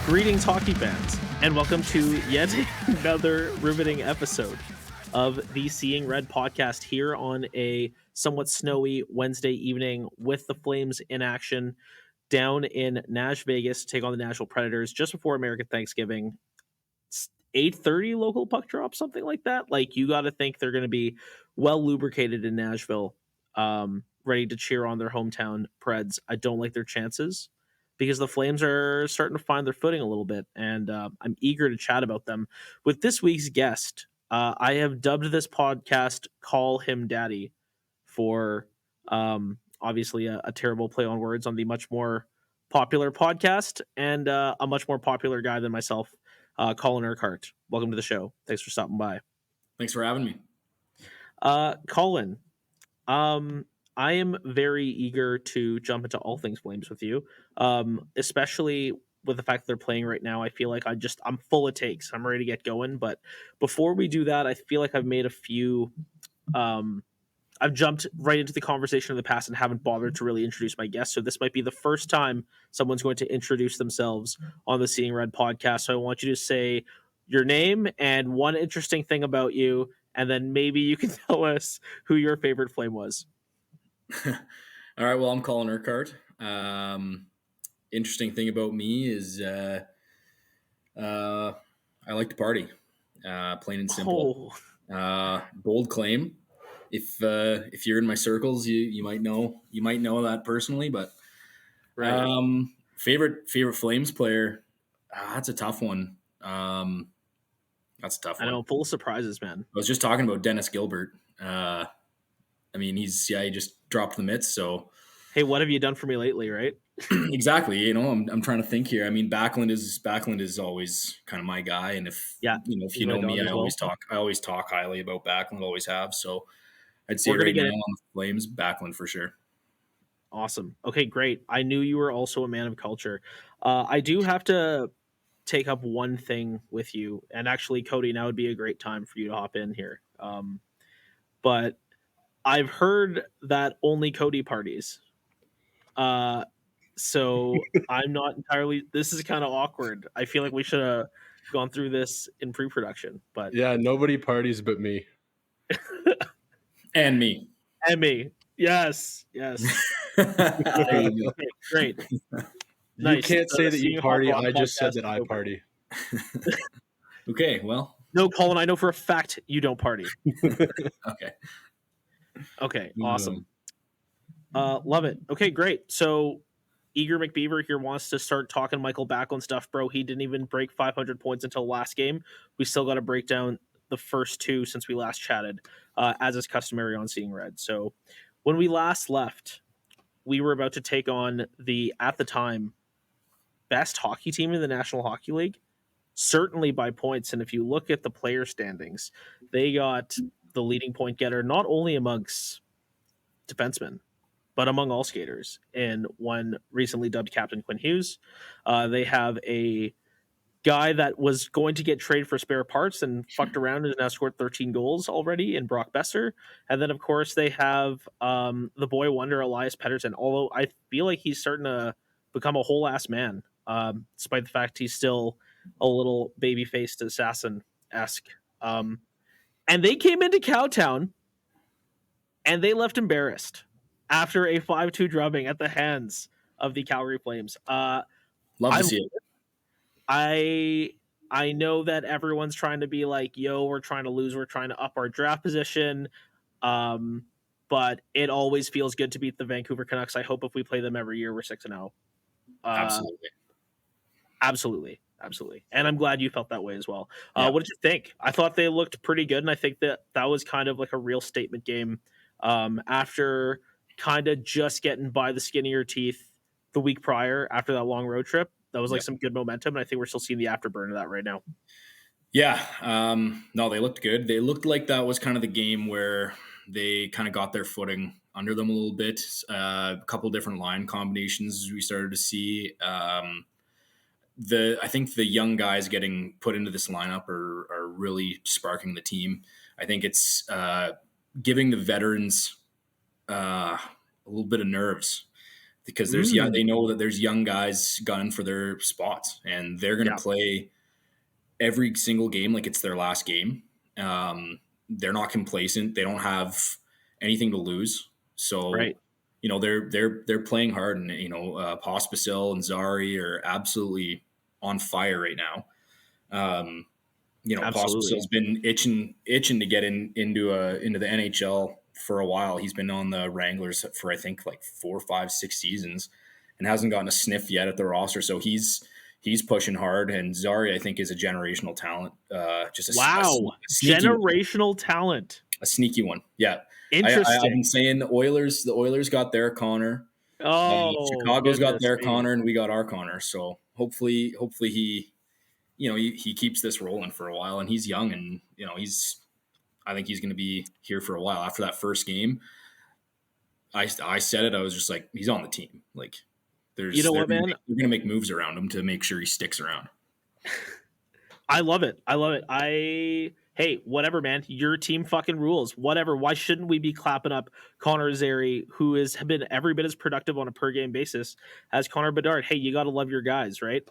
Greetings, hockey fans, and welcome to yet another riveting episode of the Seeing Red podcast here on a somewhat snowy Wednesday evening with the Flames in action down in Nash Vegas to take on the Nashville Predators just before American Thanksgiving. It's 8:30 local puck drop, something like that. Like, you got to think they're going to be well lubricated in Nashville, ready to cheer on their hometown Preds. I don't like their chances because the Flames are starting to find their footing a little bit, and I'm eager to chat about them with this week's guest. I have dubbed this podcast "Call Him Daddy" for obviously a terrible play on words on the much more popular podcast and a much more popular guy than myself, Colin Urquhart. Welcome to the show. Thanks for stopping by. Thanks for having me. Colin, I am very eager to jump into all things Flames with you, especially with the fact that they're playing right now. I feel like I'm full of takes. I'm ready to get going. But before we do that, I feel like I've made a few. I've jumped right into the conversation in the past and haven't bothered to really introduce my guest. So this might be the first time someone's going to introduce themselves on the Seeing Red podcast. So I want you to say your name and one interesting thing about you, and then maybe you can tell us who your favorite Flame was. All right. Well, I'm Colin Urquhart. Interesting thing about me is I like to party, plain and simple. Bold claim. If you're in my circles, you might know that personally. But Right. Favorite Flames player. That's a tough one. I know, full of surprises, man. I was just talking about Dennis Gilbert. He just dropped the mitts. So, hey, what have you done for me lately, right? Exactly. I'm trying to think here. I mean, Backlund is always kind of my guy. And if you know me, I always talk highly about Backlund, always have. So I'd say right now on the Flames, Backlund for sure. Awesome. Okay, great. I knew you were also a man of culture. I do have to take up one thing with you, and actually, Cody, now would be a great time for you to hop in here. But I've heard that only Cody parties. So I'm not entirely. This is kind of awkward. I feel like we should have gone through this in pre-production, but yeah, nobody parties but me. And me. And me. Yes. Okay, great. You can't say that you party. I just said that I party. Okay, well. No, Colin, I know for a fact you don't party. Okay, awesome. Love it. Okay, great. So Eager McBeaver here wants to start talking Michael Backlund stuff, bro. He didn't even break 500 points until last game. We still got to break down the first two since we last chatted, as is customary on Seeing Red. So when we last left, we were about to take on the, at the time, best hockey team in the National Hockey League, certainly by points. And if you look at the player standings, they got the leading point getter not only amongst defensemen, but among all skaters. And one recently dubbed Captain Quinn Hughes. They have a guy that was going to get traded for spare parts and fucked around and now scored 13 goals already in Brock Besser. And then, of course, they have the boy wonder, Elias Pettersson, although I feel like he's starting to become a whole-ass man, despite the fact he's still a little baby-faced assassin-esque. And they came into Cowtown, and they left embarrassed after a 5-2 drubbing at the hands of the Calgary Flames. Love to see it. I know that everyone's trying to be like, yo, we're trying to lose. We're trying to up our draft position. But it always feels good to beat the Vancouver Canucks. I hope if we play them every year, we're 6-0. Absolutely. And I'm glad you felt that way as well. What did you think? I thought they looked pretty good. And I think that was kind of like a real statement game. After kind of just getting by the skin of your teeth the week prior after that long road trip, that was like some good momentum, and I think we're still seeing the afterburn of that right now. Yeah, no, they looked good. They looked like that was kind of the game where they kind of got their footing under them a little bit. A couple different line combinations we started to see. I think the young guys getting put into this lineup are really sparking the team. I think it's giving the veterans a little bit of nerves. because they know that there's young guys gunning for their spots, and they're going to play every single game like it's their last game. They're not complacent. They don't have anything to lose. So, they're playing hard, and, Pospisil and Zary are absolutely on fire right now. Pospisil's been itching to get into the NHL for a while. He's been on the Wranglers for, I think, like 4, 5, 6 seasons and hasn't gotten a sniff yet at the roster. So he's pushing hard, and Zary, I think, is a generational talent. Generational talent. A sneaky one. Yeah. Interesting. I've been saying the Oilers got their Connor. Chicago's got their Connor, and we got our Connor. So hopefully he keeps this rolling for a while, and he's young, and I think he's going to be here for a while. After that first game, I said it. I was just like, he's on the team. Like, they're going to make moves around him to make sure he sticks around. I love it. Hey, whatever, man. Your team fucking rules. Whatever. Why shouldn't we be clapping up Connor Zary, who has been every bit as productive on a per game basis as Connor Bedard? Hey, you got to love your guys, right?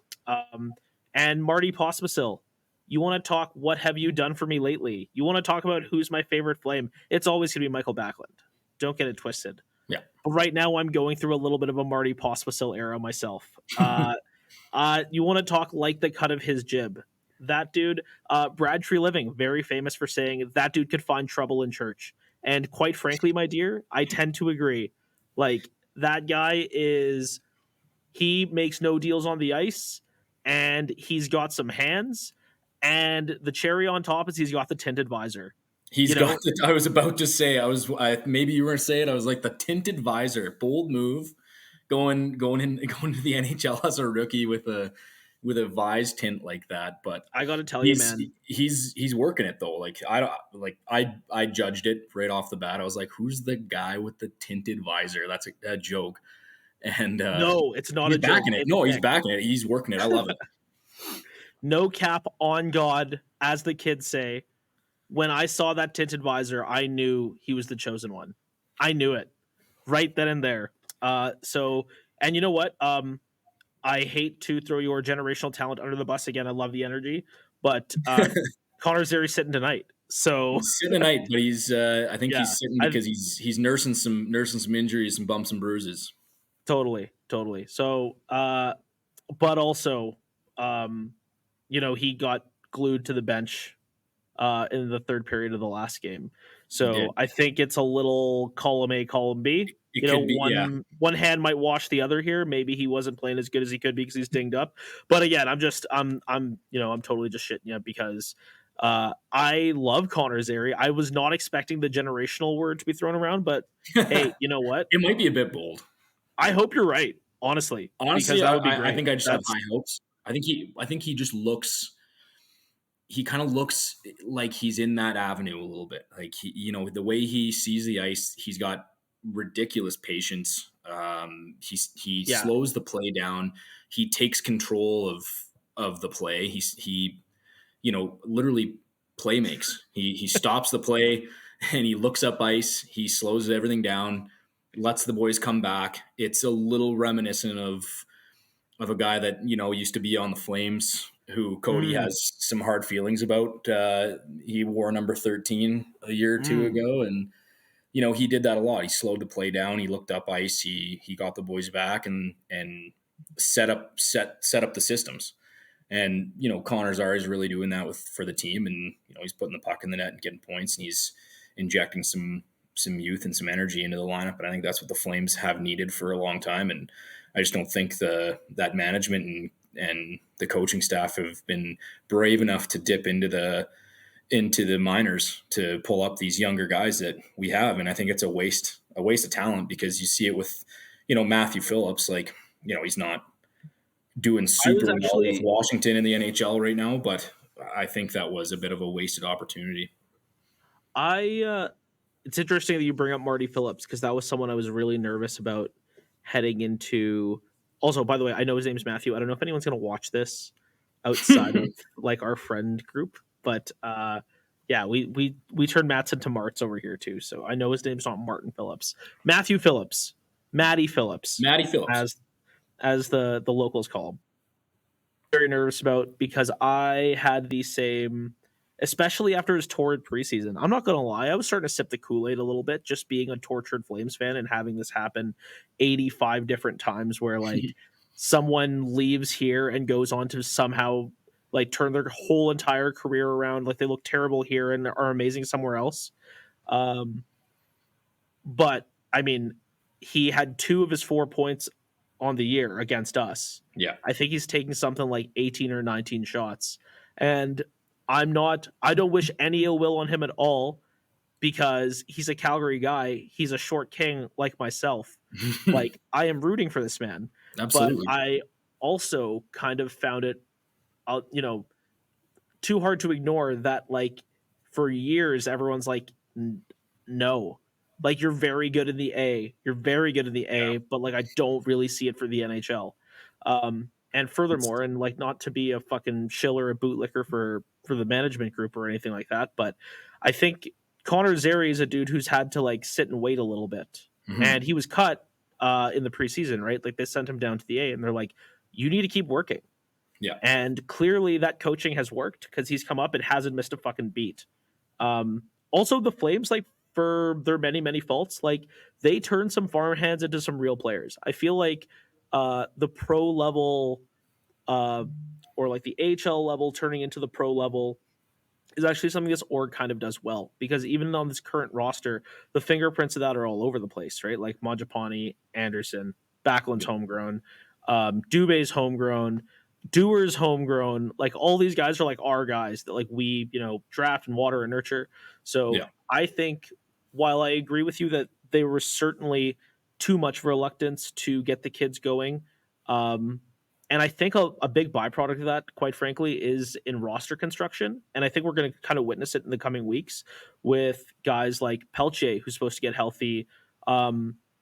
And Marty Pospisil, you want to talk what have you done for me lately? You want to talk about who's my favorite Flame? It's always going to be Michael Backlund. Don't get it twisted. Yeah. But right now I'm going through a little bit of a Marty Pospisil era myself. You want to talk like the cut of his jib. That dude, Brad Tree Living, very famous for saying that dude could find trouble in church. And quite frankly, my dear, I tend to agree. Like, that guy he makes no deals on the ice, and he's got some hands, and the cherry on top is he's got the tinted visor. I was about to say, maybe you were going to say it. I was like, the tinted visor, bold move, going to the NHL as a rookie with a vise tint like that. But I got to tell you, man, he's working it though. Like, I judged it right off the bat. I was like, who's the guy with the tinted visor? That's a joke. And no, it's not a joke. He's backing it. He's working it. I love it. No cap on God, as the kids say. When I saw that tinted visor, I knew he was the chosen one. I knew it right then and there. And you know what? I hate to throw your generational talent under the bus again. I love the energy, but Connor Zary sitting tonight. So he's sitting tonight, but he's I think he's sitting because he's nursing some injuries, some bumps and bruises. Totally. So, but also, he got glued to the bench in the third period of the last game. So I think it's a little column A, column B. One hand might wash the other here. Maybe he wasn't playing as good as he could be because he's dinged up. But again, I'm totally just shitting you because I love Connor Zary. I was not expecting the generational word to be thrown around, but hey, you know what? It might be a bit bold. I hope you're right. Honestly, because that would be great. I think I just have high hopes. I think he just looks. He kind of looks like he's in that avenue a little bit. Like the way he sees the ice, he's got ridiculous patience. He slows the play down. He takes control of the play. He literally play makes. He stops the play and he looks up ice. He slows everything down, lets the boys come back. It's a little reminiscent of a guy that used to be on the Flames, who Cody has some hard feelings about. He wore number 13 a year or two ago, and he did that a lot. He slowed the play down. He looked up ice. He got the boys back and set up the systems. And Connor Zary is really doing that for the team, and he's putting the puck in the net and getting points, and he's injecting some youth and some energy into the lineup. And I think that's what the Flames have needed for a long time. And I just don't think that management and the coaching staff have been brave enough to dip into the minors to pull up these younger guys that we have. And I think it's a waste of talent, because you see it with, Matthew Phillips, like, he's not doing super well with Washington in the NHL right now, but I think that was a bit of a wasted opportunity. It's interesting that you bring up Marty Phillips, because that was someone I was really nervous about heading into. Also, by the way, I know his name's Matthew. I don't know if anyone's going to watch this outside of like our friend group, but we turned Matts into Marts over here too. So I know his name's not Martin Phillips. Matthew Phillips. Matty Phillips. Matty Phillips. As the locals call him. Very nervous about, because I had the same, especially after his torrid preseason. I'm not gonna lie, I was starting to sip the Kool-Aid a little bit, just being a tortured Flames fan and having this happen 85 different times, where like someone leaves here and goes on to somehow like turn their whole entire career around. Like they look terrible here and are amazing somewhere else. But I mean, he had 2 of his 4 points on the year against us. Yeah. I think he's taking something like 18 or 19 shots. And I don't wish any ill will on him at all, because he's a Calgary guy. He's a short king like myself. Like, I am rooting for this man. Absolutely. But I also kind of found it, too hard to ignore that, like, for years, everyone's like, no. Like, you're very good in the A. You're very good in the A, but like I don't really see it for the NHL. And furthermore, and like not to be a fucking shill or a bootlicker for the management group or anything like that, but I think Connor Zary is a dude who's had to like sit and wait a little bit. And he was cut in the preseason, right? Like they sent him down to the A and they're like, you need to keep working. Yeah. And clearly that coaching has worked, because he's come up and hasn't missed a fucking beat. Also, the Flames, like, for their many, many faults, like they turn some farmhands into some real players. I feel like the pro level or like the AHL level turning into the pro level is actually something this org kind of does well, because even on this current roster, the fingerprints of that are all over the place, right? Like Mangiapane, Anderson, Backlund's homegrown, Dubé's homegrown, Dewar's homegrown. Like all these guys are like our guys that like we, draft and water and nurture. So I think, while I agree with you that there was certainly too much reluctance to get the kids going, and I think a big byproduct of that, quite frankly, is in roster construction. And I think we're going to kind of witness it in the coming weeks with guys like Pelche, who's supposed to get healthy.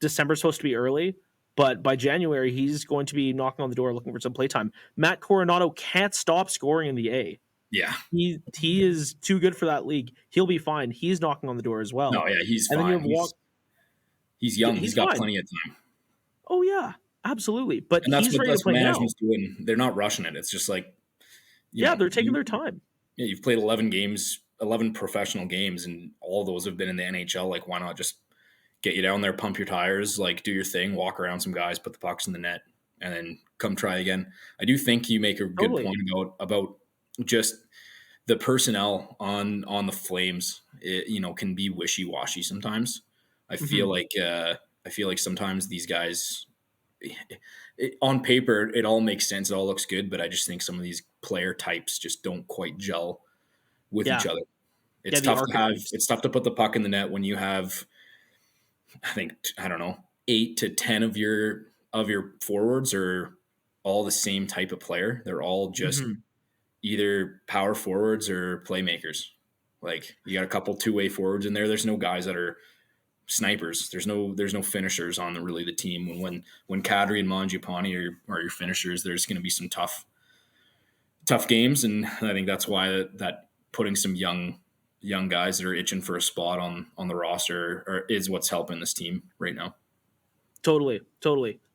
December's supposed to be early, but by January, he's going to be knocking on the door looking for some playtime. Matt Coronado can't stop scoring in the A. Yeah. He is too good for that league. He'll be fine. He's knocking on the door as well. No, yeah, he's and fine. Then he's young. He's got fine. Plenty of time. Oh, yeah. Absolutely. But and that's he's what ready to play management's now. doing. They're not rushing it. It's just like, they're taking their time. Yeah, you've played 11 games, 11 professional games, and all those have been in the NHL. Like, why not just get you down there, pump your tires, like do your thing, walk around some guys, put the pucks in the net, and then come try again. I do think you make a good point about just the personnel on the Flames. It, can be wishy-washy sometimes. I feel like sometimes these guys, on paper, it all makes sense. It all looks good, but I just think some of these player types just don't quite gel with each other. It's tough to put the puck in the net when you have, I don't know, 8 to 10 of your forwards are all the same type of player. They're all just either power forwards or playmakers. Like, you got a couple two-way forwards in there. There's no guys that are snipers. There's no finishers on the team. When Kadri and Mangiapane are your finishers, there's going to be some tough games, and I think that's why that putting some young guys that are itching for a spot on the roster is what's helping this team right now. Totally.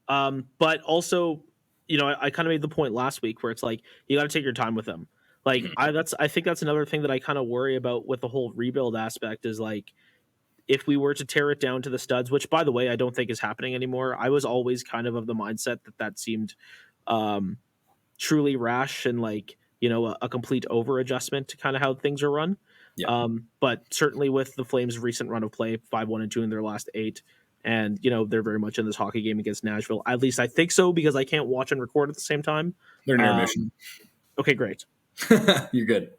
But also, I kind of made the point last week where it's like you got to take your time with them. Like I think that's another thing that I kind of worry about with the whole rebuild aspect is like, if we were to tear it down to the studs, which by the way, I don't think is happening anymore. I was always kind of the mindset that seemed truly rash and like, a complete over adjustment to kind of how things are run. Yeah. But certainly with the Flames' recent run of play, 5-1-2 in their last 8, and they're very much in this hockey game against Nashville. At least I think so, because I can't watch and record at the same time. They're near mission. Okay, great. You're good.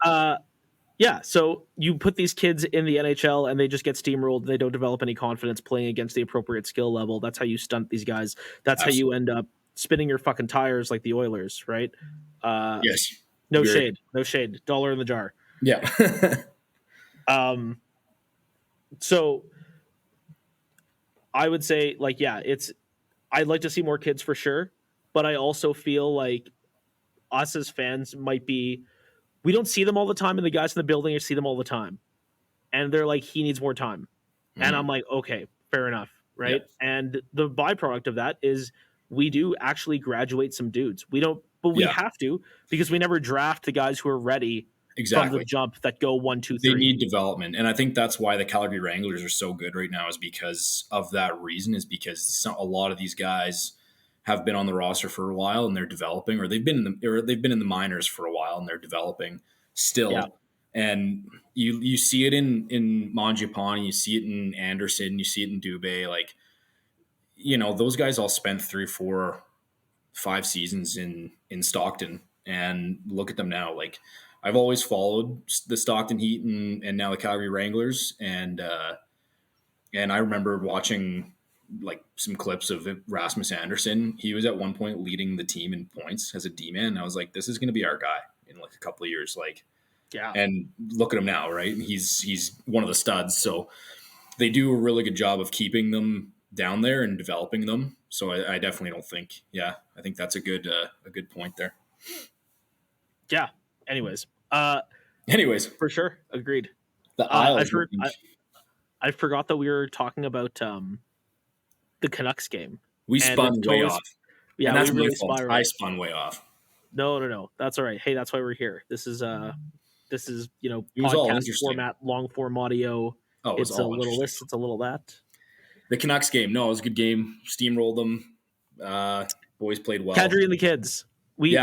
Yeah, so you put these kids in the NHL and they just get steamrolled. They don't develop any confidence playing against the appropriate skill level. That's how you stunt these guys. That's Absolutely. How you end up spinning your fucking tires like the Oilers, right? Yes. No shade. $1 in the jar. Yeah. So I would say, like, I'd like to see more kids for sure, but I also feel like us as fans we don't see them all the time, and the guys in the building see them all the time. And they're like, he needs more time. And I'm like, okay, fair enough, right? And the byproduct of that is we do actually graduate some dudes. We don't, but we have to, because we never draft the guys who are ready from the jump that go 1, 2, 3. They need development. And I think that's why the Calgary Wranglers are so good right now, is because of that reason, is because a lot of these guys have been on the roster for a while and they're developing, or they've been in the minors for a while and they're developing still. Yeah. And you see it in Mangiapane, you see it in Anderson, you see it in Dubé. Like, those guys all spent 3, 4, 5 seasons in Stockton, and look at them now. Like, I've always followed the Stockton Heat and now the Calgary Wranglers, and I remember watching like some clips of Rasmus Anderson. He was at one point leading the team in points as a D-man. And I was like, this is going to be our guy in like a couple of years. Like, and look at him now, right? He's one of the studs. So they do a really good job of keeping them down there and developing them. So I definitely don't think, I think that's a good point there. Yeah. Anyways, for sure. Agreed. The Isles. I forgot that we were talking about the Canucks game. We spun way off. Yeah, and that's my fault. I spun way off. No. That's all right. Hey, that's why we're here. This is podcast format, long form audio. Oh, it's a little this, it's a little that. The Canucks game. No, it was a good game. Steamrolled them. Boys played well. Kadri and the kids. We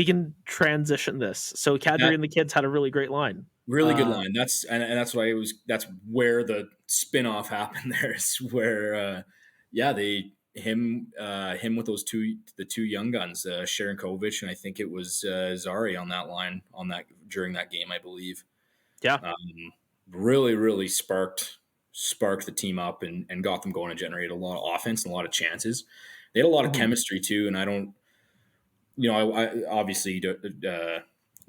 can transition this. So Kadri and the kids had a really gret line. Really good line. That's why that's where the spin-off happened there, is where him with those two young guns, Sharankovic, and I think it was Zary on that line during that game, I believe. Yeah. Really, really sparked the team up and got them going and generated a lot of offense and a lot of chances. They had a lot of chemistry too, and I don't, I obviously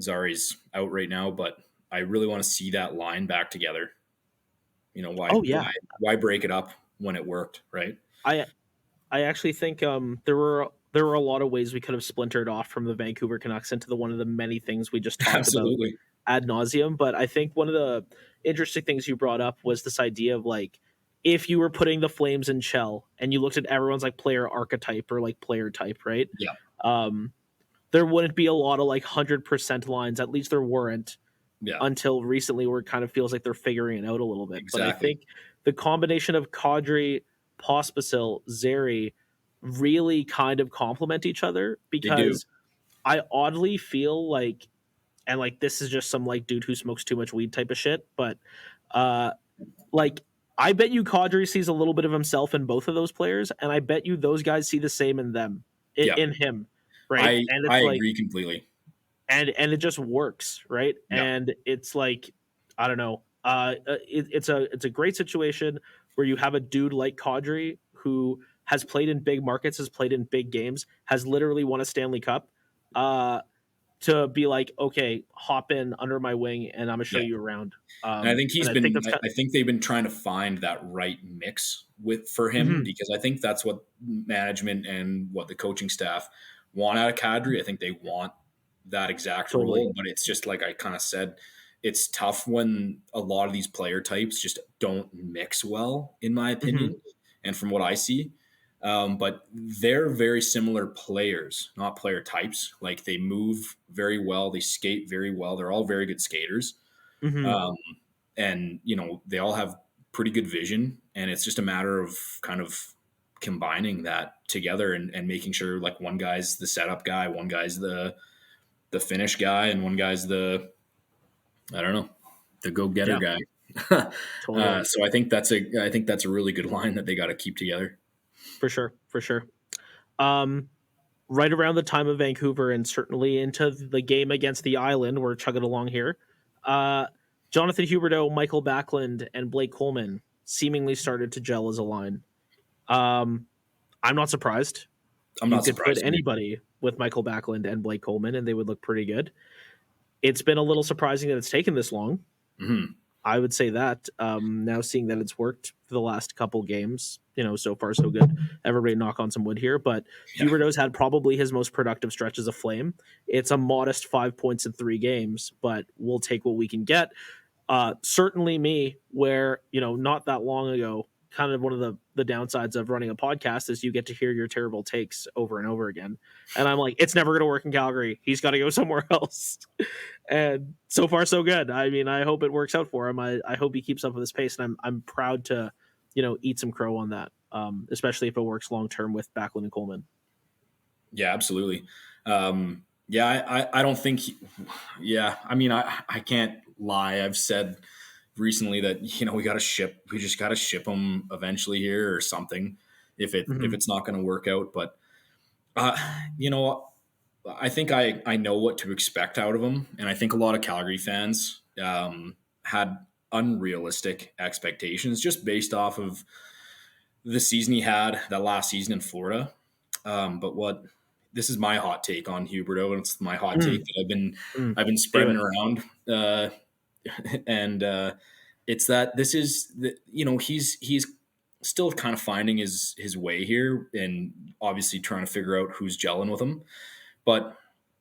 Zary's out right now, but I really want to see that line back together. Why break it up when it worked, right? I actually think there were a lot of ways we could have splintered off from the Vancouver Canucks into one of the many things we just talked about ad nauseum. But I think one of the interesting things you brought up was this idea of like, if you were putting the Flames in shell and you looked at everyone's like player archetype or like player type, right? Yeah. There wouldn't be a lot of like 100% lines. At least there weren't. Yeah. Until recently, where it kind of feels like they're figuring it out a little bit. Exactly. But I think the combination of Kadri, Pospisil, Zary really kind of complement each other, because I oddly feel like, and like this is just some like dude who smokes too much weed type of shit, but like I bet you Kadri sees a little bit of himself in both of those players, and I bet you those guys see the same in them, in him, right? I agree completely. And it just works, right? Yep. And it's like, I don't know. It's a great situation where you have a dude like Kadri who has played in big markets, has played in big games, has literally won a Stanley Cup, to be like, okay, hop in under my wing and I'm gonna show you around. And I think I think they've been trying to find that right mix for him, because I think that's what management and what the coaching staff want out of Kadri. I think they want that exact role, but it's just like I kind of said, it's tough when a lot of these player types just don't mix well, in my opinion, and from what I see. But they're very similar players, not player types. Like, they move very well, they skate very well, they're all very good skaters, and they all have pretty good vision, and it's just a matter of kind of combining that together and making sure like one guy's the setup guy, one guy's the finish guy, and one guy's the go-getter guy. So I think that's a really good line that they got to keep together. For sure. Right around the time of Vancouver, and certainly into the game against the Island, we're chugging along here. Jonathan Huberdeau, Michael Backlund, and Blake Coleman seemingly started to gel as a line. I'm not surprised. You could put anybody with Michael Backlund and Blake Coleman, and they would look pretty good. It's been a little surprising that it's taken this long. I would say that. Now seeing that it's worked for the last couple games, so far so good. Everybody knock on some wood here, but Huberdeau's had probably his most productive stretch as a Flame. It's a modest 5 points in 3 games, but we'll take what we can get. Certainly me, where, not that long ago, kind of one of the downsides of running a podcast is you get to hear your terrible takes over and over again. And I'm like, it's never going to work in Calgary. He's got to go somewhere else. And so far, so good. I mean, I hope it works out for him. I hope he keeps up with this pace, and I'm proud to, eat some crow on that, especially if it works long term with Backlund and Coleman. Yeah, absolutely. I don't think. I mean, I can't lie. I've said recently that we just got to ship him eventually here or something if it's not going to work out. But I think I know what to expect out of him, and I think a lot of Calgary fans had unrealistic expectations just based off of the season he had that last season in Florida. But this is my hot take on Huberdeau, and it's my hot take that I've been spreading around, and it's that this is he's still kind of finding his way here, and obviously trying to figure out who's gelling with him. But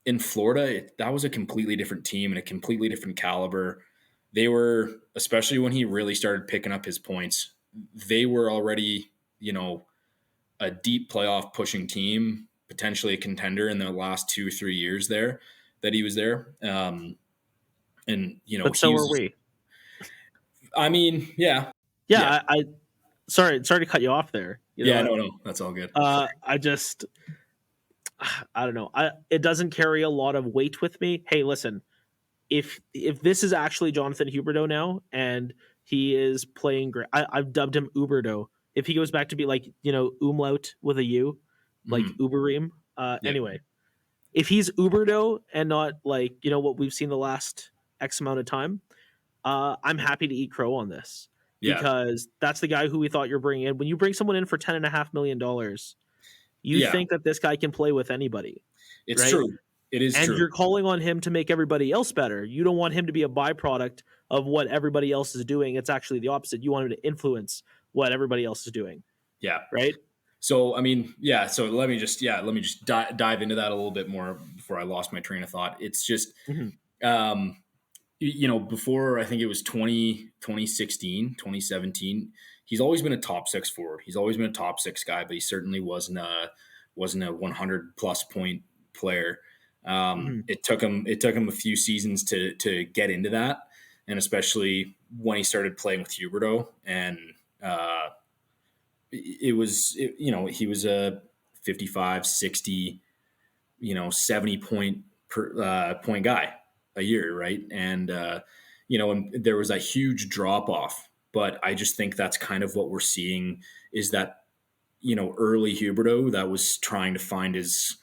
in Florida, that was a completely different team and a completely different caliber. They were, especially when he really started picking up his points, they were already, a deep playoff pushing team, potentially a contender in the last 2-3 years there that he was there. But so are we. I mean, yeah. I sorry to cut you off there. No, that's all good. I don't know. It doesn't carry a lot of weight with me. Hey, listen, if this is actually Jonathan Huberdeau now and he is playing great, I've dubbed him Uberdeau. If he goes back to be like, umlaut with a U, like Uberim. Anyway, if he's Uberdeau and not like, what we've seen the last X amount of time, I'm happy to eat crow on this because that's the guy who we thought you're bringing in. When you bring someone in for $10.5 million, you think that this guy can play with anybody. It's right? true. It is true. And you're calling on him to make everybody else better. You don't want him to be a byproduct of what everybody else is doing. It's actually the opposite. You want him to influence what everybody else is doing. Yeah. Right. So, I mean, so let me just dive into that a little bit more before I lost my train of thought. It's just, before I think it was 2016, 2017, he's always been a top six forward. He's always been a top six guy, but he certainly wasn't a 100 plus point player. It took him a few seasons to get into that. And especially when he started playing with Huberdeau, and he was a 55, 60, 70 point guy a year. Right. And, and there was a huge drop off, but I just think that's kind of what we're seeing is that, early Huberdeau that was trying to find his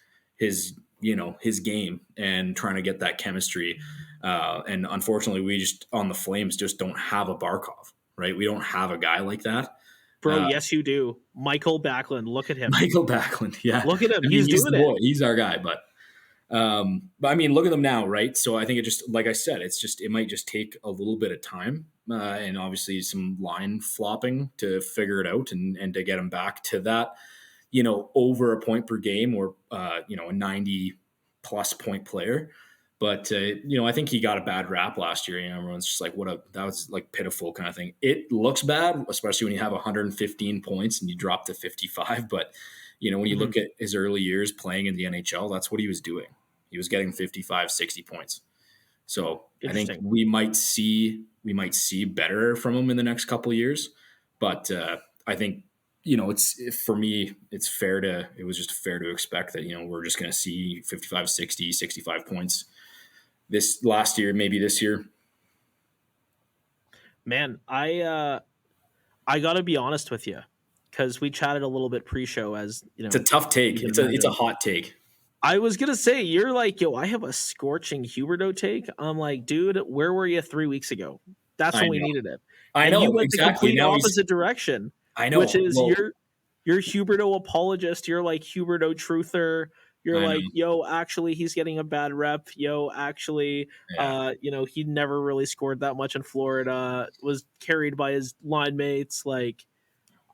game and trying to get that chemistry. And unfortunately we just on the Flames just don't have a Barkov, right? We don't have a guy like that. Bro, yes, you do. Michael Backlund. Look at him. Michael Backlund. Yeah. Look at him. He's doing it. Boy. He's our guy. But I mean, look at them now, right? So I think it just, like I said, it might just take a little bit of time and obviously some line flopping to figure it out and to get him back to that, over a point per game or, a 90 plus point player. But, I think he got a bad rap last year. Everyone's just like, that was like pitiful kind of thing. It looks bad, especially when you have 115 points and you drop to 55. But, when you look at his early years playing in the NHL, that's what he was doing. He was getting 55, 60 points. So I think we might see better from him in the next couple of years. But I think, it's for me, it was just fair to expect that, we're just going to see 55, 60, 65 points this last year, maybe this year. Man, I got to be honest with you because we chatted a little bit pre-show as, it's a tough take. It's a hot take. I was going to say, you're like, yo, I have a scorching Huberdeau take. I'm like, dude, where were you 3 weeks ago? That's when we needed it. I know. You went exactly. the complete opposite direction. I know. Which is you're Huberdeau apologist. You're like Huberdeau truther. You're like, yo, actually, he's getting a bad rep. Yo, actually, he never really scored that much in Florida. Was carried by his line mates. Like,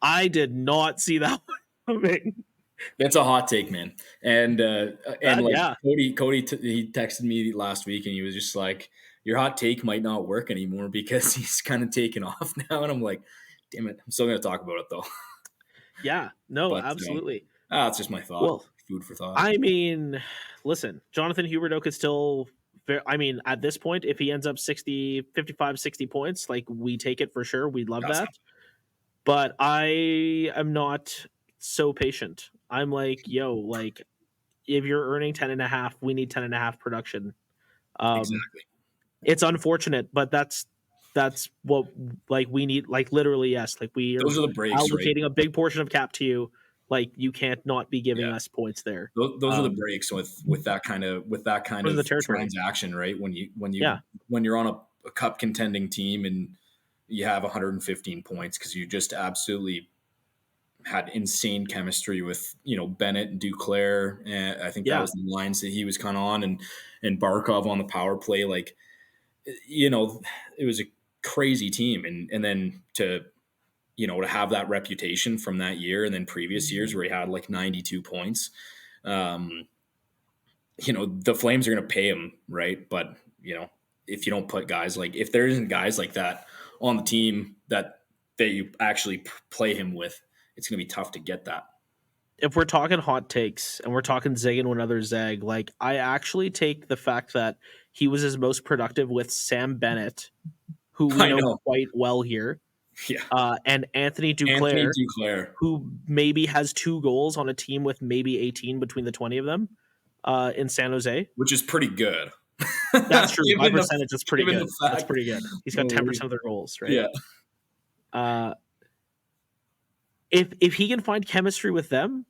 I did not see that one coming. That's a hot take, man. And Cody, he texted me last week, and he was just like, "Your hot take might not work anymore because he's kind of taken off now." And I'm like, damn it. I'm still going to talk about it, though. Yeah, no, absolutely. That's just my thought. Well, food for thought. I mean, listen, Jonathan Huberdeau could still, I mean, at this point, if he ends up 60, 55, 60 points, like, we take it for sure. We'd love that. But I am not so patient. I'm like, yo, like, if you're earning 10.5, we need 10.5 production. Exactly. It's unfortunate, but that's what, like, we need. Like, literally, yes, like, we are Those are the breaks, allocating right? a big portion of cap to you. Like, you can't not be giving us points there. Those are the breaks with that kind of transaction, right? When you're on a cup contending team and you have 115 points because you just absolutely had insane chemistry with, Bennett and Duclair, and I think that was the lines that he was kind of on, and Barkov on the power play. Like, it was a crazy team, and then to have that reputation from that year and then previous years where he had like 92 points, the Flames are going to pay him, right? But if you don't put guys if there isn't guys like that on the team that you actually play him with, it's going to be tough to get that. If we're talking hot takes and we're talking zig and another zag, like, I actually take the fact that he was his most productive with Sam Bennett, who we know quite well here. Yeah. And Anthony Duclair, who maybe has 2 goals on a team with maybe 18 between the 20 of them in San Jose. Which is pretty good. That's true. My percentage is pretty good. That's pretty good. He's got 10% of their goals, right? Yeah. If he can find chemistry with them,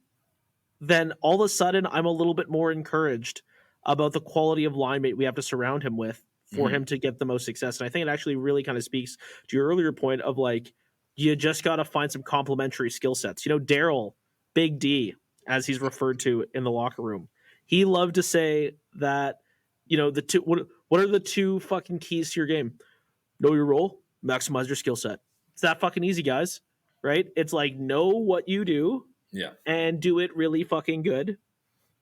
then all of a sudden I'm a little bit more encouraged about the quality of line mate we have to surround him with for him to get the most success. And I think it actually really kind of speaks to your earlier point of, like, you just got to find some complementary skill sets. Daryl, Big D, as he's referred to in the locker room, he loved to say that, the two, what are the 2 fucking keys to your game? Know your role, maximize your skill set. It's that fucking easy, guys. Right? It's like, know what you do, and do it really fucking good,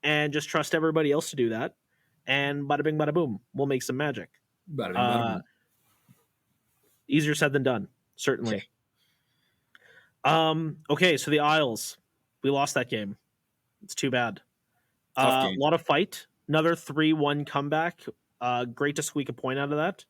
and just trust everybody else to do that. And bada bing, bada boom, we'll make some magic. Bada bing, bada boom. Easier said than done, certainly. Okay, so the Isles, we lost that game. It's too bad. A lot of fight. Another 3-1 comeback. Great to squeak a point out of that.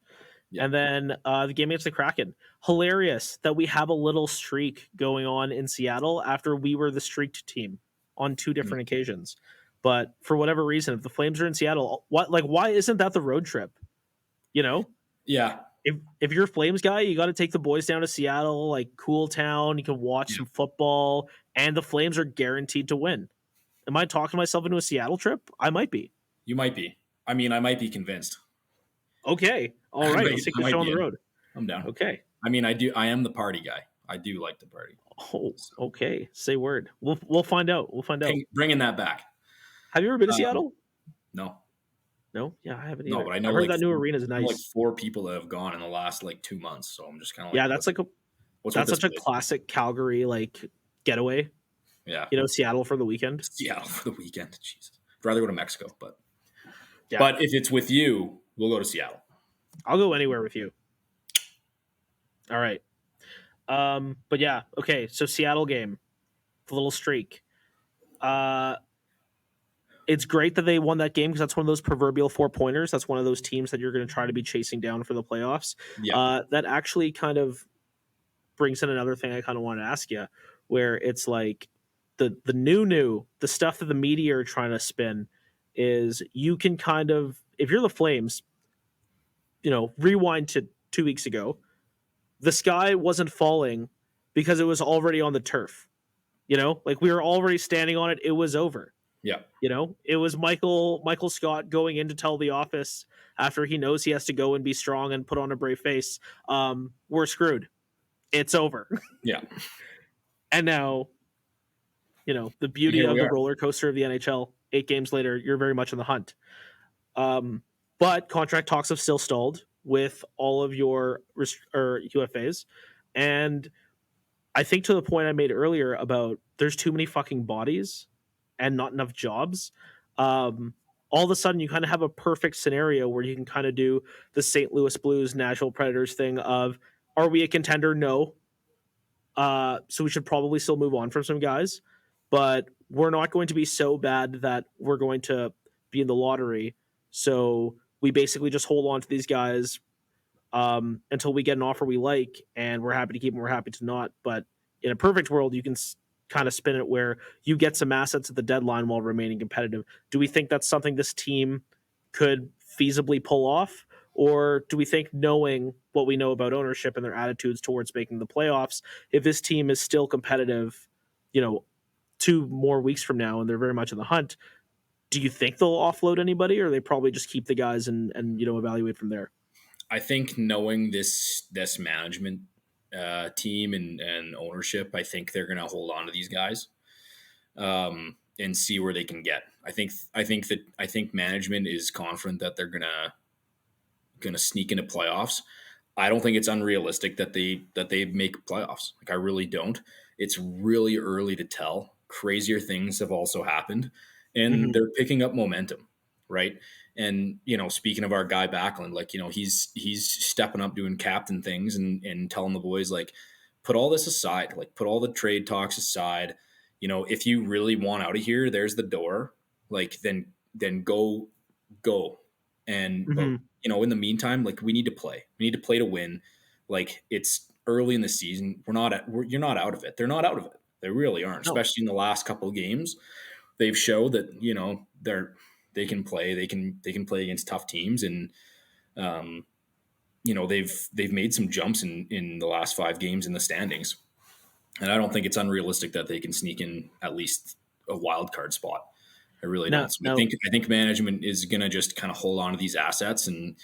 Yeah. And then the game against the Kraken. Hilarious that we have a little streak going on in Seattle after we were the streaked team on 2 different occasions. But for whatever reason, if the Flames are in Seattle, why isn't that the road trip? Yeah. If you're a Flames guy, you got to take the boys down to Seattle, like, cool town. You can watch some football, and the Flames are guaranteed to win. Am I talking myself into a Seattle trip? I might be. You might be. I mean, I might be convinced. Okay. All right. Let's take the show on the road. I'm down. Okay. I mean, I am the party guy. I do like the party. Oh, okay. Say word. We'll find out. Bringing that back. Have you ever been to Seattle? No. No? Yeah, I haven't either. No, but I know, I heard that new arena is nice. Like 4 people that have gone in the last 2 months, so I'm just kind of like, yeah, that's such a classic Calgary getaway. Yeah. Seattle for the weekend. Seattle for the weekend. Jesus. I'd rather go to Mexico, but if it's with you, we'll go to Seattle. I'll go anywhere with you. All right. But yeah, okay. So Seattle game, the little streak. It's great that they won that game because that's one of those proverbial 4-pointers. That's one of those teams that you're going to try to be chasing down for the playoffs. Yeah. That actually kind of brings in another thing I kind of want to ask you, where it's like the the stuff that the media are trying to spin is you can kind of, if you're the Flames, rewind to 2 weeks ago, the sky wasn't falling because it was already on the turf. We were already standing on it. It was over. Yeah. It was Michael Scott going in to tell the office after he knows he has to go and be strong and put on a brave face. We're screwed. It's over. Yeah. And now, the beauty of the roller coaster of the NHL, 8 games later, you're very much in the hunt. But contract talks have still stalled with all of your UFAs. And I think to the point I made earlier about there's too many fucking bodies and not enough jobs. All of a sudden you kind of have a perfect scenario where you can kind of do the St. Louis Blues, Nashville Predators thing of, are we a contender? No. So we should probably still move on from some guys, but we're not going to be so bad that we're going to be in the lottery. So we basically just hold on to these guys until we get an offer we like, and we're happy to keep them, we're happy to not. But in a perfect world, you can kind of spin it where you get some assets at the deadline while remaining competitive. Do we think that's something this team could feasibly pull off? Or do we think, knowing what we know about ownership and their attitudes towards making the playoffs, if this team is still competitive, 2 more weeks from now and they're very much in the hunt, do you think they'll offload anybody, or they probably just keep the guys and evaluate from there? I think knowing this management team and ownership, I think they're going to hold on to these guys and see where they can get. I think management is confident that they're gonna sneak into playoffs. I don't think it's unrealistic that they make playoffs. Like, I really don't. It's really early to tell. Crazier things have also happened, and they're picking up momentum, right? And speaking of our guy Backlund, like he's stepping up, doing captain things, and telling the boys, like, put all this aside, like put all the trade talks aside. If you really want out of here, there's the door. Like, then go. And but in the meantime, like, we need to play. We need to play to win. Like, it's early in the season. You're not out of it. They're not out of it. They really aren't. No. Especially in the last couple of games, they've showed that they can play. They can play against tough teams, and they've made some jumps in the last 5 games in the standings. And I don't think it's unrealistic that they can sneak in at least a wild card spot. I really don't. So I think management is going to just kind of hold on to these assets and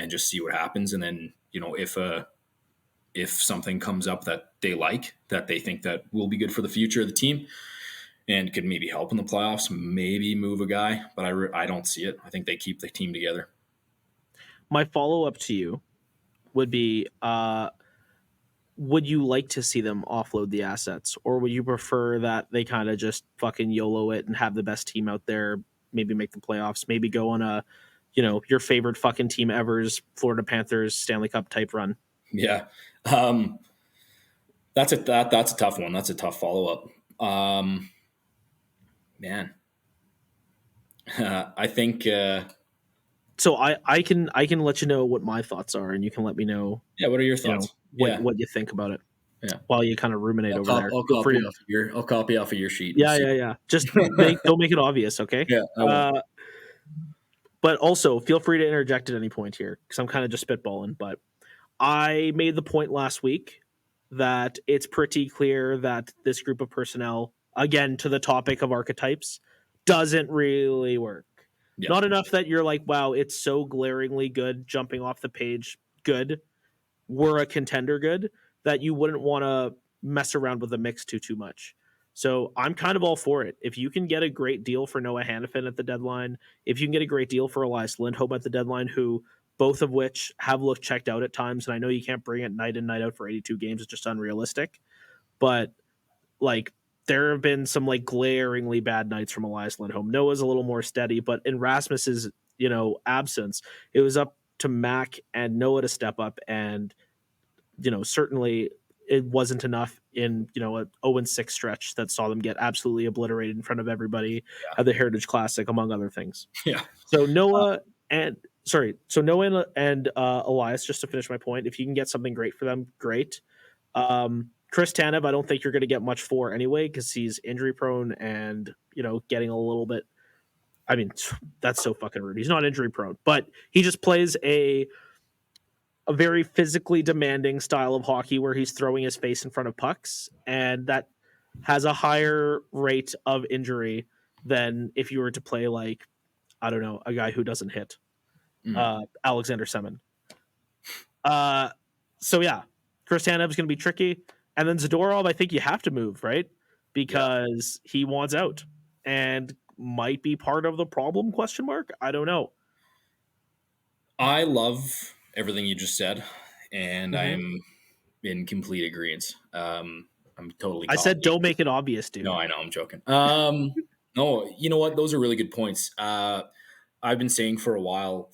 just see what happens. And then, if something comes up that they like, that they think that will be good for the future of the team and could maybe help in the playoffs, maybe move a guy, but I don't see it. I think they keep the team together. My follow-up to you would be, would you like to see them offload the assets, or would you prefer that they kind of just fucking YOLO it and have the best team out there, maybe make the playoffs, maybe go on a, your favorite fucking team ever's Florida Panthers Stanley Cup type run? Yeah. That's a tough one. That's a tough follow-up. Man. I think so I can let you know what my thoughts are, and you can let me know. Yeah, what are your thoughts? What you think about it? Yeah. While you kind of ruminate over there. I'll copy off of your sheet. Yeah. Just don't make it obvious, okay? Yeah. But also, feel free to interject at any point here, because I'm kind of just spitballing. But I made the point last week that it's pretty clear that this group of personnel, again, to the topic of archetypes, doesn't really work. Yeah. Not enough that you're like, wow, it's so glaringly good, jumping off the page good, we're a contender good, that you wouldn't want to mess around with the mix too much. So I'm kind of all for it. If you can get a great deal for Noah Hannafin at the deadline, if you can get a great deal for Elias Lindholm at the deadline, who both of which have looked checked out at times, and I know you can't bring it night in, night out for 82 games. It's just unrealistic. But, like, there have been some, like, glaringly bad nights from Elias Lindholm. Noah's a little more steady, but in Rasmus's, absence, it was up to Mac and Noah to step up, and, certainly it wasn't enough in, a 0-6 stretch that saw them get absolutely obliterated in front of everybody at the Heritage Classic, among other things. Yeah. So Noah and Elias, just to finish my point, if you can get something great for them, great. Chris Tanev, I don't think you're going to get much for anyway, because he's injury prone and, getting a little bit, I mean, that's so fucking rude. He's not injury prone, but he just plays a very physically demanding style of hockey where he's throwing his face in front of pucks, and that has a higher rate of injury than if you were to play, like, I don't know, a guy who doesn't hit. Alexander Semin. So yeah, Chris Tanev is going to be tricky, and then Zadorov, I think you have to move, right? Because he wants out and might be part of the problem, ? I don't know. I love everything you just said, and I am in complete agreement. I'm totally. I said, don't make it obvious, dude. No, I know, I'm joking. No, you know what? Those are really good points. I've been saying for a while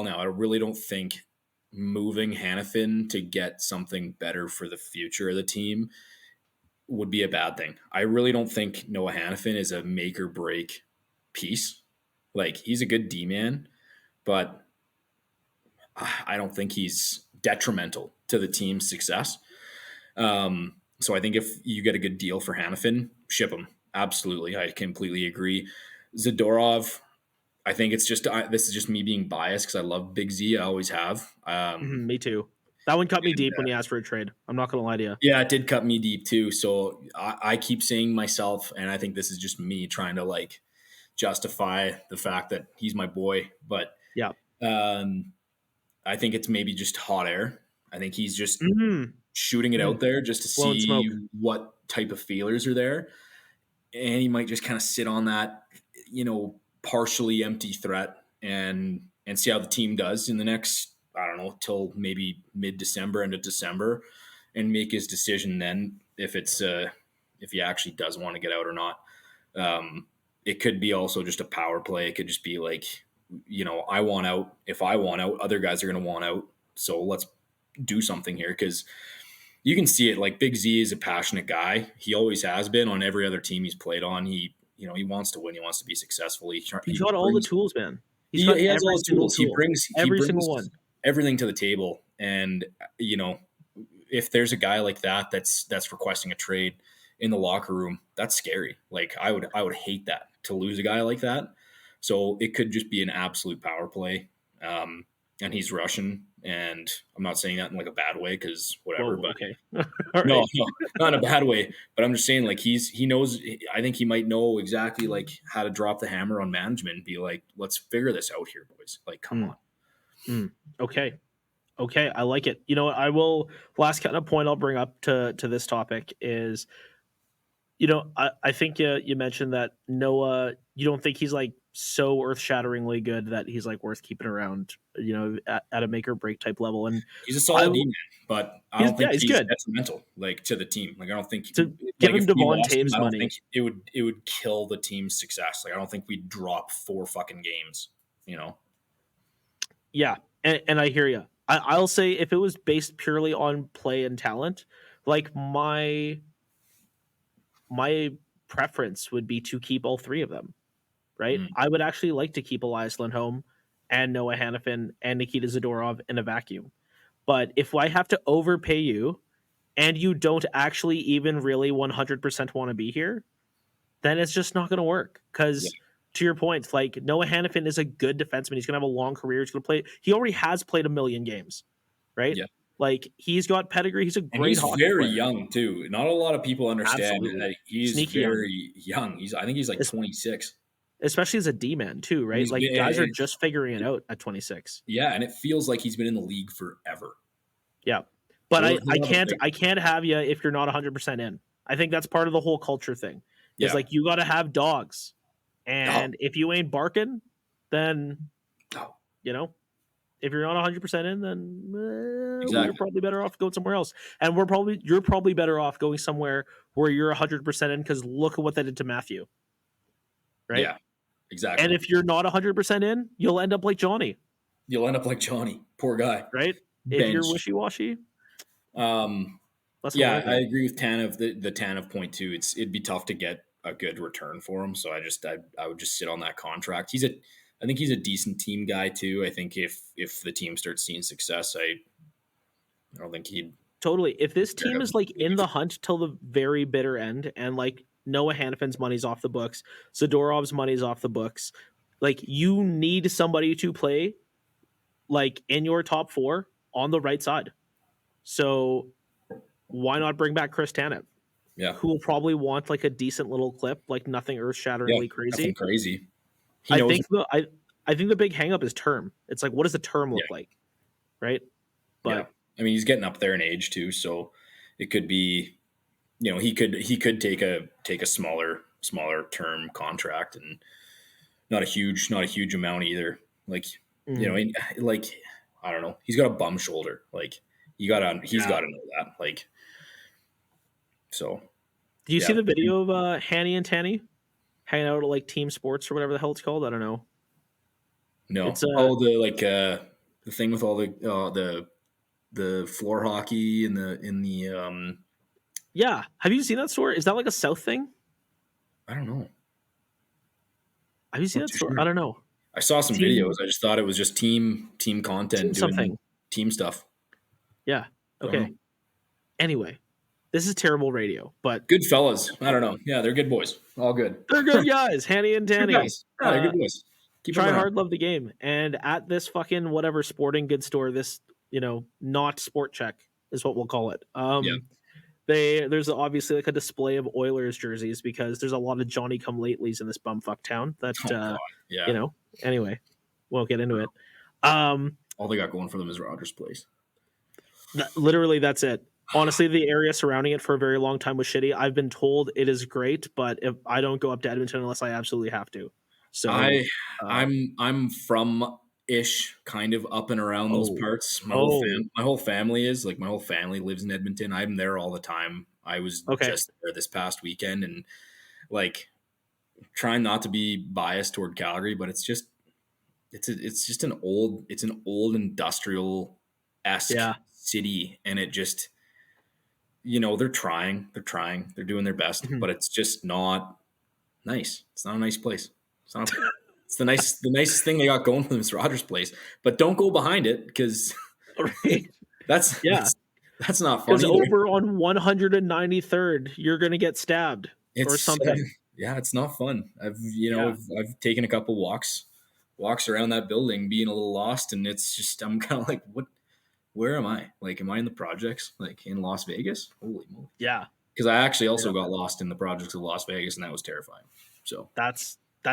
now, I really don't think moving Hannafin to get something better for the future of the team would be a bad thing. I really don't think Noah Hannafin is a make or break piece. Like, he's a good D-man, but I don't think he's detrimental to the team's success. So I think if you get a good deal for Hannafin, ship him. Absolutely. I completely agree. Zadorov, I think it's just this is just me being biased because I love Big Z. I always have. Me too. That one cut me deep when you asked for a trade. I'm not going to lie to you. Yeah, it did cut me deep too. So I keep saying myself, and I think this is just me trying to like justify the fact that he's my boy. But yeah, I think it's maybe just hot air. I think he's just shooting it out there just to see what type of feelers are there. And he might just kind of sit on that, partially empty threat and see how the team does in the next, I don't know, till maybe mid-December, end of December, and make his decision then if he actually does want to get out or not. It could be also just a power play. It could just be like, I want out. If I want out, other guys are going to want out. So let's do something here, because you can see it. Like, Big Z is a passionate guy. He always has been on every other team he's played on. He wants to win. He wants to be successful. He's got all the tools, man. He has all the tools. He brings single one, everything to the table. And if there's a guy like that's requesting a trade in the locker room, that's scary. Like, I would hate that, to lose a guy like that. So it could just be an absolute power play. And he's Russian, and I'm not saying that in like a bad way, because whatever. Whoa, but okay. No, not in a bad way. But I'm just saying, like, he knows. I think he might know exactly like how to drop the hammer on management and be like, let's figure this out here, boys. Like, come on. Okay, I like it. I will. Last kind of point I'll bring up to this topic is, I think you mentioned that Noah, you don't think he's like so earth-shatteringly good that he's like worth keeping around, at a make or break type level. And he's a solid D-man, but I don't think he's good. detrimental, like, to the team. Like, I don't think to give him Devon Taves money. I think it would kill the team's success. Like, I don't think we'd drop 4 fucking games. Yeah, and I hear you. I'll say, if it was based purely on play and talent, like, my preference would be to keep all 3 of them. Right? I would actually like to keep Elias Lindholm and Noah Hannafin and Nikita Zadorov in a vacuum. But if I have to overpay you and you don't actually even really 100% want to be here, then it's just not going to work. Because to your point, like, Noah Hannafin is a good defenseman. He's going to have a long career. He's going to play. He already has played 1 million games, right? Yeah. Like, he's got pedigree. He's a great hockey very player. Young too. Not a lot of people understand Absolutely. that he's Sneaky very young. I think he's like 26. Especially as a D-man too, right? Like, guys are just figuring it out at 26. Yeah, and it feels like he's been in the league forever. Yeah, but I can't have you if you're not 100% in. I think that's part of the whole culture thing. It's like, you got to have dogs, and if you ain't barking, then if you're not 100% in, then you're probably better off going somewhere else. And you're probably better off going somewhere where you're 100% in, because look at what they did to Matthew. Right? Yeah. Exactly. And if you're not 100% in, you'll end up like Johnny. Poor guy. Right? If you're wishy-washy. I agree with Tanev. The Tanev point too. It'd be tough to get a good return for him. So I would just sit on that contract. I think he's a decent team guy too. I think if the team starts seeing success, I don't think he'd totally. If this team is like in the hunt till the very bitter end, and like Noah Hannafin's money's off the books, Zadorov's money's off the books, like, you need somebody to play like in your top 4 on the right side. So why not bring back Chris Tanev? Yeah, who will probably want like a decent little clip, like nothing earth-shatteringly crazy. Nothing crazy. I think the big hang-up is term. It's like, what does the term look like, right? But I mean, he's getting up there in age too, so it could be, he could take a smaller term contract, and not a huge amount either. Like, like, I don't know, he's got a bum shoulder. Like, he's got to know that. Like, so. Do you see the video of Hanny and Tanny hanging out at like Team Sports or whatever the hell it's called? I don't know. No. It's, the thing with all the floor hockey and the Yeah. Have you seen that store? Is that like a South thing? I don't know. Have you seen Not that too store? sure. I don't know. I saw some Team videos. I just thought it was just team content doing something. team stuff. Yeah. Okay. Anyway, this is terrible radio, but good fellas. I don't know. Yeah, they're good boys. All good. They're good guys. Hanny and Danny. Good guys. Yeah, they're good boys. Keep try hard, love the game. And at this fucking whatever sporting goods store, this, not Sport Check is what we'll call it. Yeah. There's obviously like a display of Oilers jerseys because there's a lot of Johnny come latelys in this bumfuck town that yeah. Anyway, won't get into it. All they got going for them is Rogers Place. Literally, that's it. Honestly, the area surrounding it for a very long time was shitty. I've been told it is great, but if I don't go up to Edmonton unless I absolutely have to. So I'm from ish kind of up and around those parts. My whole family is like, my whole family lives in Edmonton. I'm there all the time. I was just there this past weekend, and like trying not to be biased toward Calgary, but it's just an old industrial-esque city, and it just, they're trying, they're doing their best, but it's just not nice. It's not a nice place. It's not. It's the nicest thing they got going for them is Rogers Place, but don't go behind it because that's not funny. Because over on 193rd, you're gonna get stabbed or something. Yeah, it's not fun. I've taken a couple walks around that building, being a little lost, and it's just, I'm kind of like, what? Where am I? Like, am I in the projects? Like in Las Vegas? Holy moly! Yeah, because I actually also got lost in the projects of Las Vegas, and that was terrifying. So that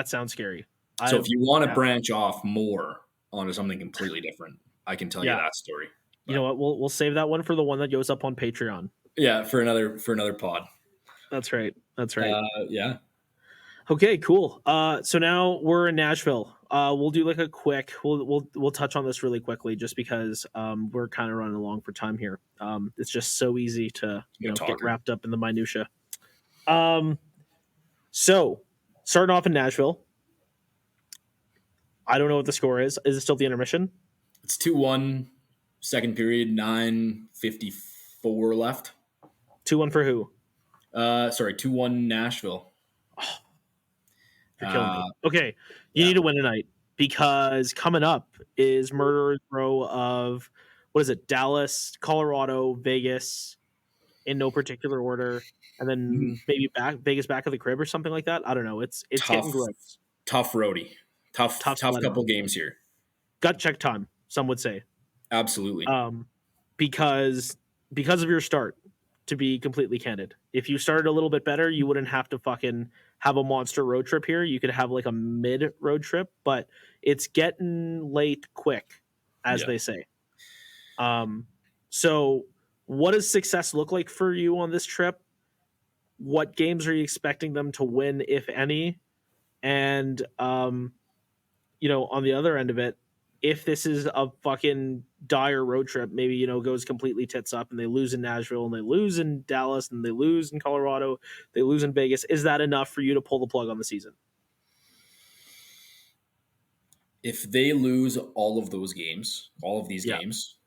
sounds scary. So if you want to branch off more onto something completely different, I can tell you that story. But, you know what? We'll save that one for the one that goes up on Patreon. Yeah, for another pod. That's right. Yeah. Okay, cool. So now we're in Nashville. We'll do like a quick. We'll touch on this really quickly, just because we're kind of running along for time here. It's just so easy to get wrapped up in the minutia. So starting off in Nashville. I don't know what the score is. Is it still the intermission? It's 2-1, second period, 9:54 left. 2-1 for who? 2-1 Nashville. Oh, you're killing me. Okay, you need to win tonight, because coming up is Murderer's Row of, what is it, Dallas, Colorado, Vegas, in no particular order, and then maybe Vegas back of the crib or something like that. I don't know. It's getting gross. Tough roadie. Tough couple games here. Gut check time, some would say. Absolutely. Because of your start, to be completely candid. If you started a little bit better, you wouldn't have to fucking have a monster road trip here. You could have like a mid road trip, but it's getting late quick, as they say. So what does success look like for you on this trip? What games are you expecting them to win, if any? And on the other end of it, if this is a fucking dire road trip, maybe, goes completely tits up and they lose in Nashville and they lose in Dallas and they lose in Colorado, they lose in Vegas, is that enough for you to pull the plug on the season? If they lose all of these games,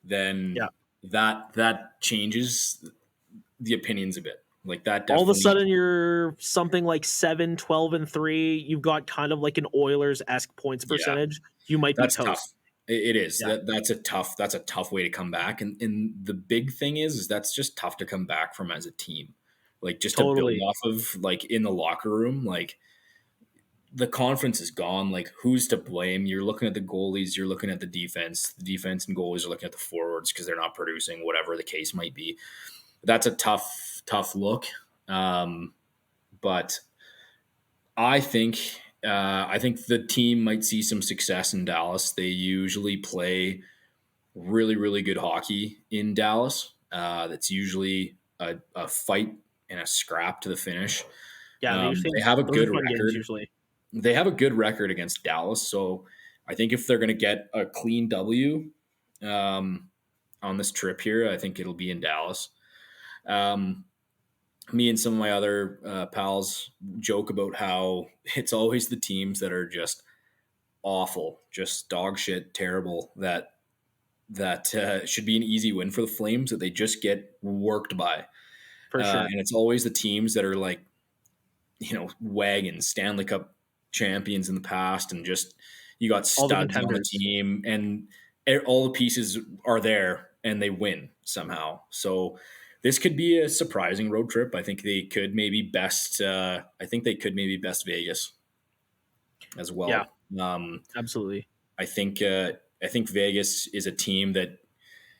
then that changes the opinions a bit. Like that, all of a sudden you're something like 7-12-3. You've got kind of like an Oilers-esque points percentage. You might be toast. Tough. It is. Yeah. That's a tough way to come back. And the big thing is that's just tough to come back from as a team. Like just to build off of, like in the locker room, like the confidence is gone. Like who's to blame? You're looking at the goalies, you're looking at the defense. The defense and goalies are looking at the forwards because they're not producing, whatever the case might be. That's a tough look. But I think the team might see some success in Dallas. They usually play really, really good hockey in Dallas. That's usually a fight and a scrap to the finish. Yeah, they have a good record. They have a good record against Dallas. So I think if they're going to get a clean W on this trip here, I think it'll be in Dallas. Me and some of my other pals joke about how it's always the teams that are just awful, just dog shit, terrible, that should be an easy win for the Flames that they just get worked by. For sure. And it's always the teams that are like, wagons, Stanley Cup champions in the past, and just you got studs on the team, and all the pieces are there, and they win somehow. So this could be a surprising road trip. I think they could maybe best. Vegas as well. Yeah, absolutely. I think Vegas is a team that,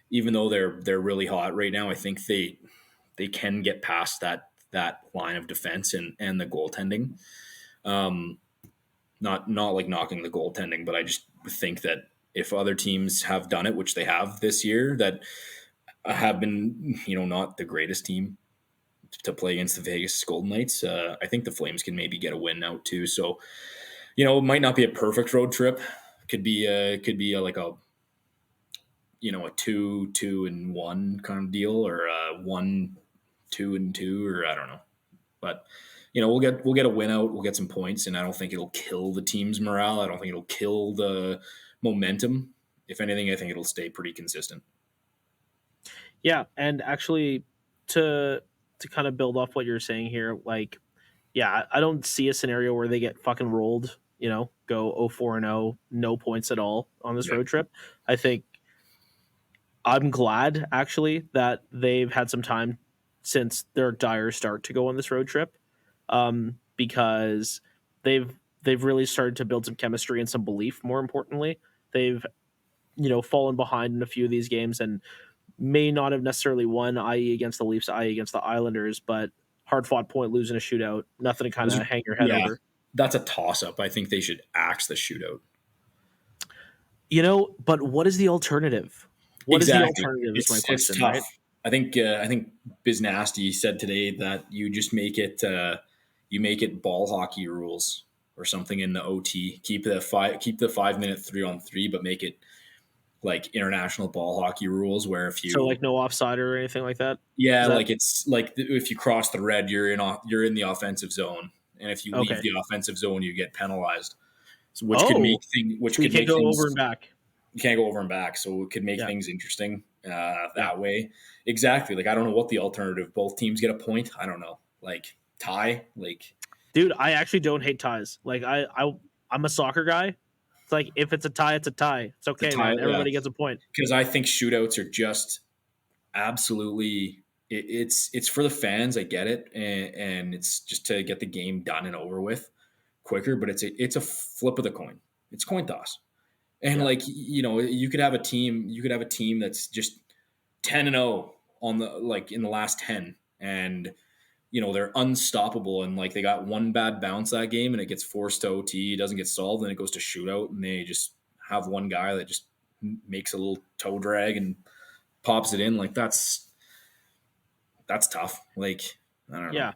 even though they're really hot right now, I think they can get past that line of defense and the goaltending. Not like knocking the goaltending, but I just think that if other teams have done it, which they have this year, that have been, not the greatest team to play against the Vegas Golden Knights, I think the Flames can maybe get a win out too. So, it might not be a perfect road trip. Could be a 2-2-1 kind of deal, or a 1-2-2, or I don't know. But we'll get a win out. We'll get some points, and I don't think it'll kill the team's morale. I don't think it'll kill the momentum. If anything, I think it'll stay pretty consistent. Yeah, and actually, to kind of build off what you're saying here, like, yeah, I don't see a scenario where they get fucking rolled. Go 0-4-0, no points at all on this road trip. I think I'm glad actually that they've had some time since their dire start to go on this road trip, because they've really started to build some chemistry and some belief. More importantly, they've fallen behind in a few of these games and may not have necessarily won, i.e. against the Leafs, i.e. against the Islanders, but hard fought point, losing a shootout, nothing to kind of hang your head over. That's a toss up. I think they should axe the shootout. But what is the alternative? What is the alternative? Is my question. Tough. Right? I think Biznasty said today that you just make it ball hockey rules or something in the OT. Keep the 5-minute 3-on-3, but make it like international ball hockey rules, where if you like no offside or anything like that. Yeah, it's like if you cross the red, you're in the offensive zone, and if you leave the offensive zone, you get penalized. So you can't go over and back. You can't go over and back, so it could make things interesting that way. Exactly. Like, I don't know what the alternative. Both teams get a point. I don't know. Like, tie. Like, dude, I actually don't hate ties. Like, I'm a soccer guy. It's like, if it's a tie, it's a tie. It's okay, man. Everybody gets a point. Because I think shootouts are just absolutely. It's for the fans. I get it, and it's just to get the game done and over with quicker. But it's a flip of the coin. It's coin toss. And you could have a team that's just 10-0 on in the last 10, and they're unstoppable, and they got one bad bounce that game and it gets forced to OT, doesn't get solved, and it goes to shootout, and they just have one guy that just makes a little toe drag and pops it in. Like, that's tough. Like, I don't know. Yeah.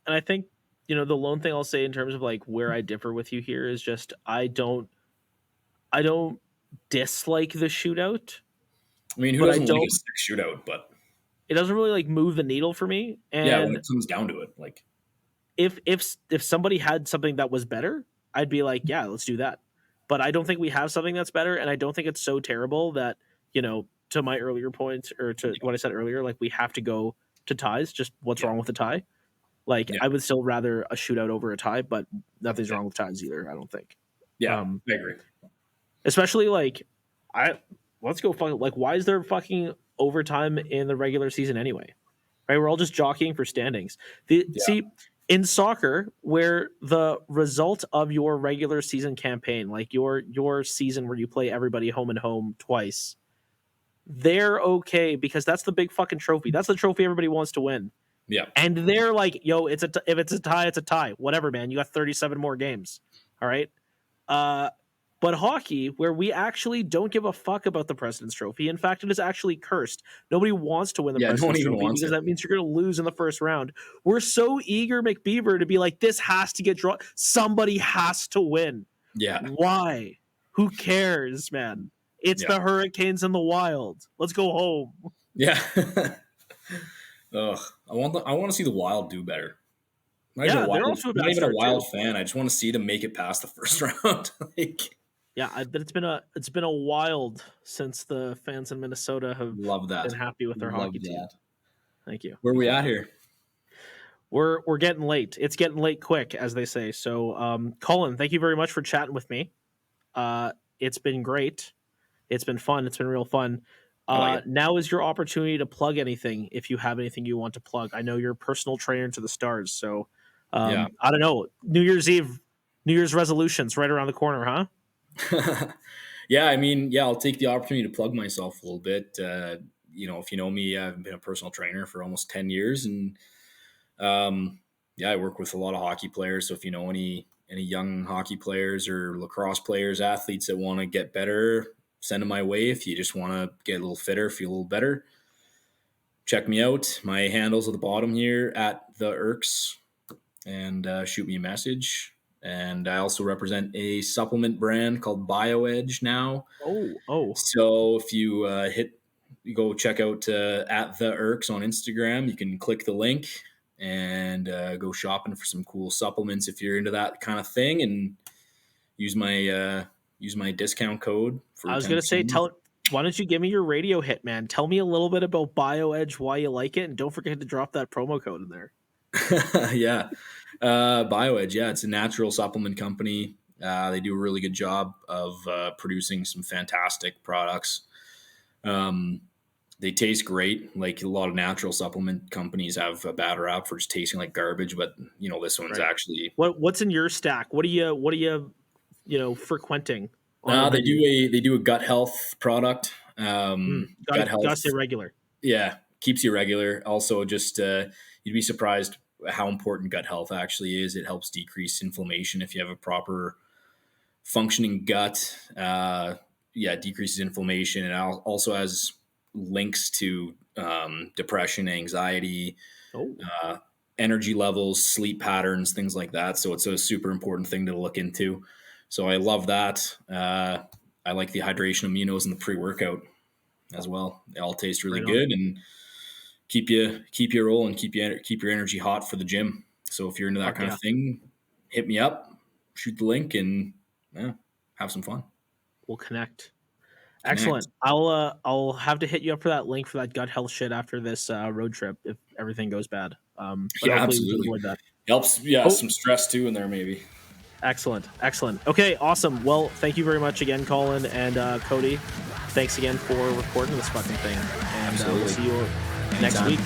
And I think, the lone thing I'll say in terms of where I differ with you here is just I don't dislike the shootout. I mean, who doesn't like a sick shootout? But it doesn't really move the needle for me. And when it comes down to it, if somebody had something that was better, I'd be like, yeah, let's do that. But I don't think we have something that's better, and I don't think it's so terrible that to my earlier point, or to what I said earlier, we have to go to ties. Just what's wrong with the tie? I would still rather a shootout over a tie, but nothing's wrong with ties either, I don't think. Yeah, I agree. Especially let's go fucking why is there fucking overtime in the regular season anyway? Right, we're all just jockeying for standings. See, in soccer, where the result of your regular season campaign, your season where you play everybody home and home twice, they're okay because that's the big fucking trophy. That's the trophy everybody wants to win. Yeah, and they're like, yo, if it's a tie, it's a tie. Whatever, man. You got 37 more games. All right. But hockey, where we actually don't give a fuck about the President's Trophy. In fact, it is actually cursed. Nobody wants to win the President's Trophy because that means you're going to lose in the first round. We're so eager, McBeaver, to be like, this has to get drawn. Somebody has to win. Yeah. Why? Who cares, man? It's the Hurricanes in the Wild. Let's go home. Yeah. Ugh. I want to see the Wild do better. I'm not even a Wild fan. I just want to see them make it past the first round. Yeah, I bet it's been a wild since the fans in Minnesota have Love that. been happy with their Love hockey team. that. Thank you. Where are we at here? We're getting late. It's getting late quick, as they say. So, Colin, thank you very much for chatting with me. It's been great. It's been fun. It's been real fun. Now is your opportunity to plug anything if you have anything you want to plug. I know you're a personal trainer to the stars, so I don't know. New Year's Eve, New Year's resolutions right around the corner, huh? Yeah, I mean, I'll take the opportunity to plug myself a little bit. If you know me, I've been a personal trainer for almost 10 years, and I work with a lot of hockey players. So if you know any young hockey players or lacrosse players, athletes that want to get better, send them my way. If you just want to get a little fitter, feel a little better, check me out. My handle's at the bottom here at the Urks, and shoot me a message. And I also represent a supplement brand called BioEdge now. Oh. So if you go check out at the Urks on Instagram, you can click the link and go shopping for some cool supplements if you're into that kind of thing, and use my discount code for I was going to say, why don't you give me your radio hit, man? Tell me a little bit about BioEdge, why you like it, and don't forget to drop that promo code in there. Yeah. BioEdge, it's a natural supplement company. They do a really good job of producing some fantastic products. They taste great. Like a lot of natural supplement companies have a bad rap for just tasting like garbage, but this one's actually. What's in your stack? What are you frequenting? They do a gut health product. Gut health. Gotta stay regular. Yeah, keeps you regular. Also, just you'd be surprised how important gut health actually is. It helps decrease inflammation if you have a proper functioning gut. Decreases inflammation, and also has links to depression, anxiety, energy levels, sleep patterns, things like that. So it's a super important thing to look into. So I love that. I like the hydration aminos and the pre-workout as well. They all taste really good and keep you rolling, keep your energy hot for the gym. So if you're into that kind of thing, hit me up, shoot the link, and have some fun. We'll connect. Excellent. I'll have to hit you up for that link for that gut health shit after this road trip if everything goes bad. Absolutely. We can avoid that. Helps. Some stress too in there maybe. Excellent. Okay, awesome. Well, thank you very much again, Colin and Cody. Thanks again for recording this fucking thing, and we'll see you next week.